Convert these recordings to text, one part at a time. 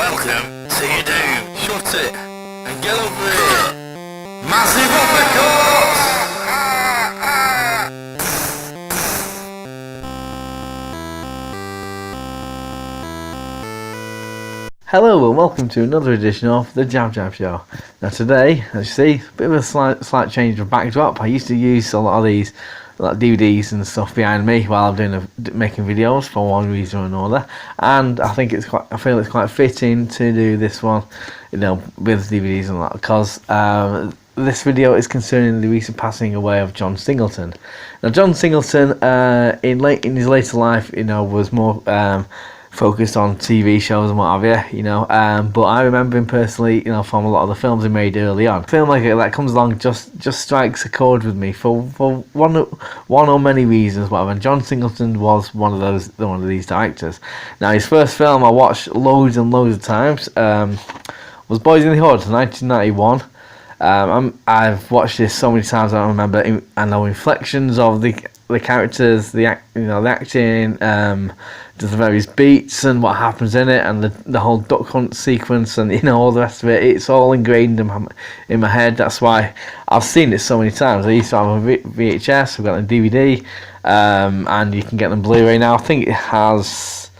Welcome to your doom. Shut it and get over here. Massive uppercuts! Hello and welcome to another edition of the JabJab Show. Now today, as you see, a bit of a slight change of backdrop. I used to use a lot of these like DVDs and stuff behind me while I'm making videos for one reason or another, and I feel it's quite fitting to do this one, with DVDs and that, because this video is concerning the recent passing away of John Singleton. Now, John Singleton, in his later life, was more focused on TV shows and what have you, but I remember him personally, from a lot of the films he made early on. A film like that comes along just strikes a chord with me for one or many reasons, whatever. And John Singleton was one of these directors. Now, his first film I watched loads and loads of times was Boyz N The Hood, 1991. I've watched this so many times I don't remember. I know inflections of the characters, the acting, just the various beats and what happens in it, and the whole duck hunt sequence, and all the rest of it. It's all ingrained in my head. That's why I've seen it so many times. I used to have a VHS. I've got a DVD, and you can get them Blu-ray now. I think it has.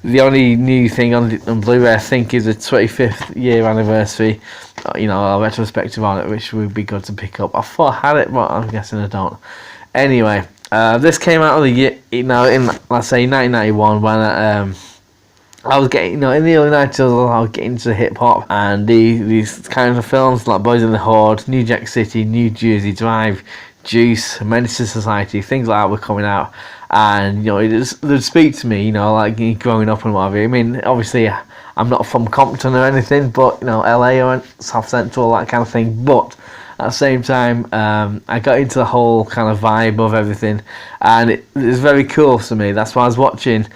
The only new thing on Blu-ray, I think, is a 25th year anniversary, a retrospective on it, which would be good to pick up. I thought I had it, but I'm guessing I don't. Anyway, this came out of the year, in, let's say, 1991, when I was getting, in the early 90s, I was getting into hip-hop, and these kinds of films, like Boyz N The Hood, New Jack City, New Jersey Drive, Juice, Menace to Society, things like that were coming out. And they'd speak to me, like growing up and whatever. I mean, obviously I'm not from Compton or anything, but LA or South Central, that kind of thing. But at the same time, I got into the whole kind of vibe of everything, and it was very cool to me. That's why I was watching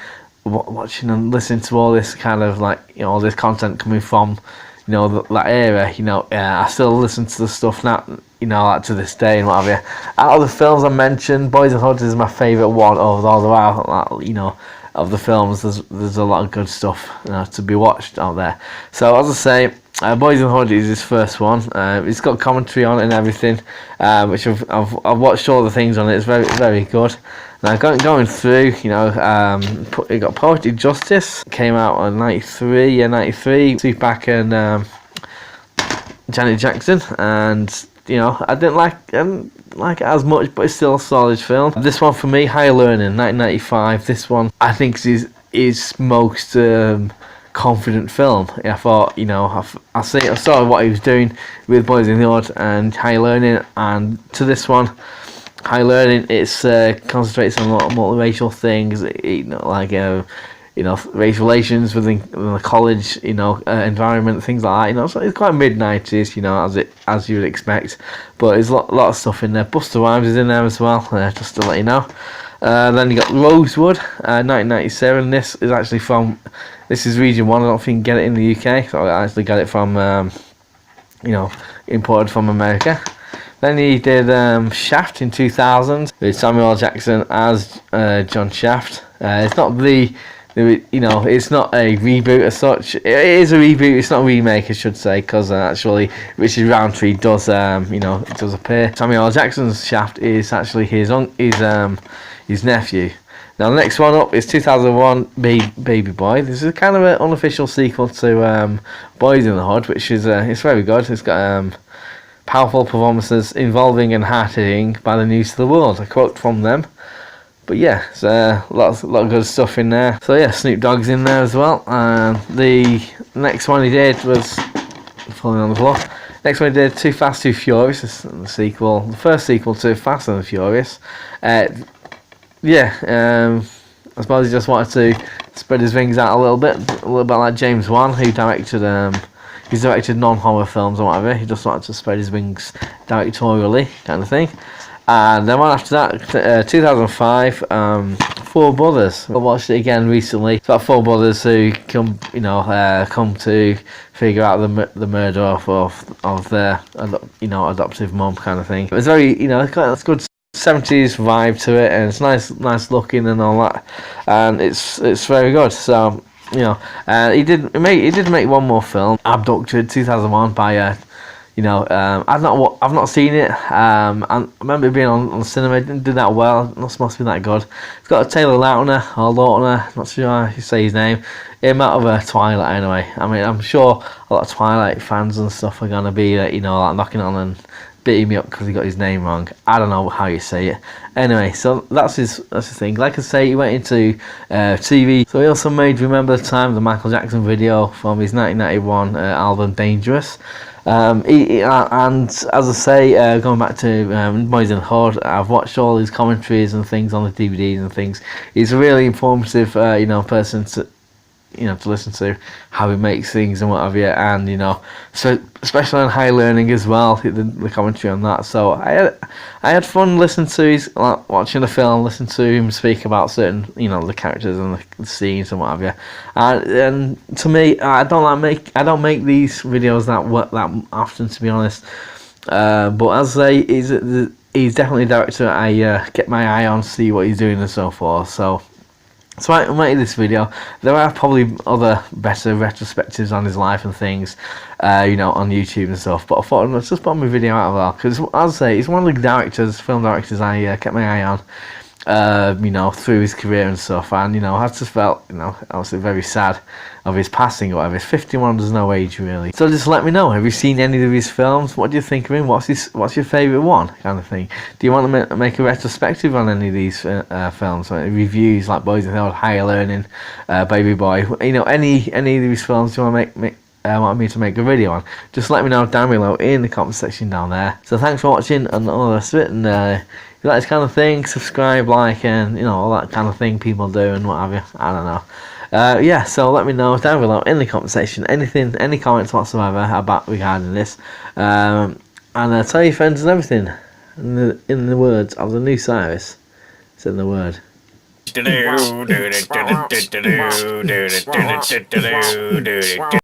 and listening to all this kind of all this content coming from that era. I still listen to the stuff now, to this day and what have you. Out of the films I mentioned, Boyz N The Hood is my favourite one of all the of the films. There's a lot of good stuff to be watched out there. So as I say, Boyz N The Hood is his first one. It's got commentary on it and everything, which I've watched all the things on it. It's very, very good. Now going through, it got Poetic Justice, came out in 93, Tupac and Janet Jackson, and I didn't like it as much, but it's still a solid film. This one for me, Higher Learning, 1995. This one I think is his most confident film. I thought, I saw what he was doing with Boyz N The Hood and Higher Learning, and to this one, Higher Learning, it's concentrates on a lot of multiracial things, race relations within the college, environment, things like that. So it's quite mid-90s, as you would expect. But there's a lot of stuff in there. Busta Rhymes is in there as well, just to let you know. Then you got Rosewood, 1997. This is actually this is Region 1. I don't think you can get it in the UK. So I actually got it from, imported from America. Then he did Shaft in 2000 with Samuel L. Jackson as John Shaft. It's not it's not a reboot as such. It is a reboot. It's not a remake, I should say, because actually Richard Roundtree does does appear. Samuel L. Jackson's Shaft is actually his nephew. Now the next one up is 2001 Baby Boy. This is kind of an unofficial sequel to Boyz N The Hood, which is it's very good. It's got powerful performances involving and hard-hitting by the news to the world. A quote from them. But yeah, it's a lot of good stuff in there. So yeah, Snoop Dogg's in there as well. The next one he did was falling on the floor. Next one he did Too Fast, Too Furious. This is the sequel, the first sequel to Fast and the Furious. I suppose he just wanted to spread his wings out a little bit like James Wan, who directed he's directed non-horror films or whatever. He just wanted to spread his wings directorially, kind of thing. And then one after that, 2005, Four Brothers. I watched it again recently. It's about four brothers who come to figure out the murder of their adoptive mum, kind of thing. It was very it's good 70s vibe to it, and it's nice looking and all that, and it's very good. So you know, he did make one more film, Abducted, 2001, by I've not seen it. I remember it being on the cinema. It didn't do that well. It must be that good. It's got a Taylor Lautner, not sure how you say his name. Him out of Twilight anyway. I mean, I'm sure a lot of Twilight fans and stuff are gonna be like knocking on and beating me up because he got his name wrong. I don't know how you say it. Anyway, so that's his thing. Like I say, he went into TV. So he also made Remember the Time, the Michael Jackson video from his 1991 album Dangerous. And as I say, going back to Boyz N The Hood, I've watched all his commentaries and things on the DVDs and things. He's a really informative, person to listen to how he makes things and what have you, and so especially on High Learning as well, the commentary on that. So I had fun listening to his watching the film, listening to him speak about certain the characters and the scenes and what have you. And to me, I don't make these videos that often, to be honest. But as I say, he's definitely a director I get my eye on, see what he's doing and so forth. So I made this video. There are probably other better retrospectives on his life and things, on YouTube and stuff. But I thought let's just put my video out of that because, as I say, he's one of the film directors I kept my eye on, through his career and stuff. And I just felt, obviously very sad of his passing or whatever. 51, there's no age really. So just let me know. Have you seen any of his films? What do you think of him? What's your favourite one, kind of thing? Do you want to make a retrospective on any of these films? Reviews like Boyz N The Hood, Higher Learning, Baby Boy. Any of these films you want to want me to make a video on? Just let me know down below in the comment section down there. So thanks for watching and all the rest of it. And if you like this kind of thing, subscribe, like, and all that kind of thing people do and what have you. I don't know. So let me know down below in the comment section any comments whatsoever about regarding this, and tell your friends and everything. In the words of the new Cyrus, it's in the word.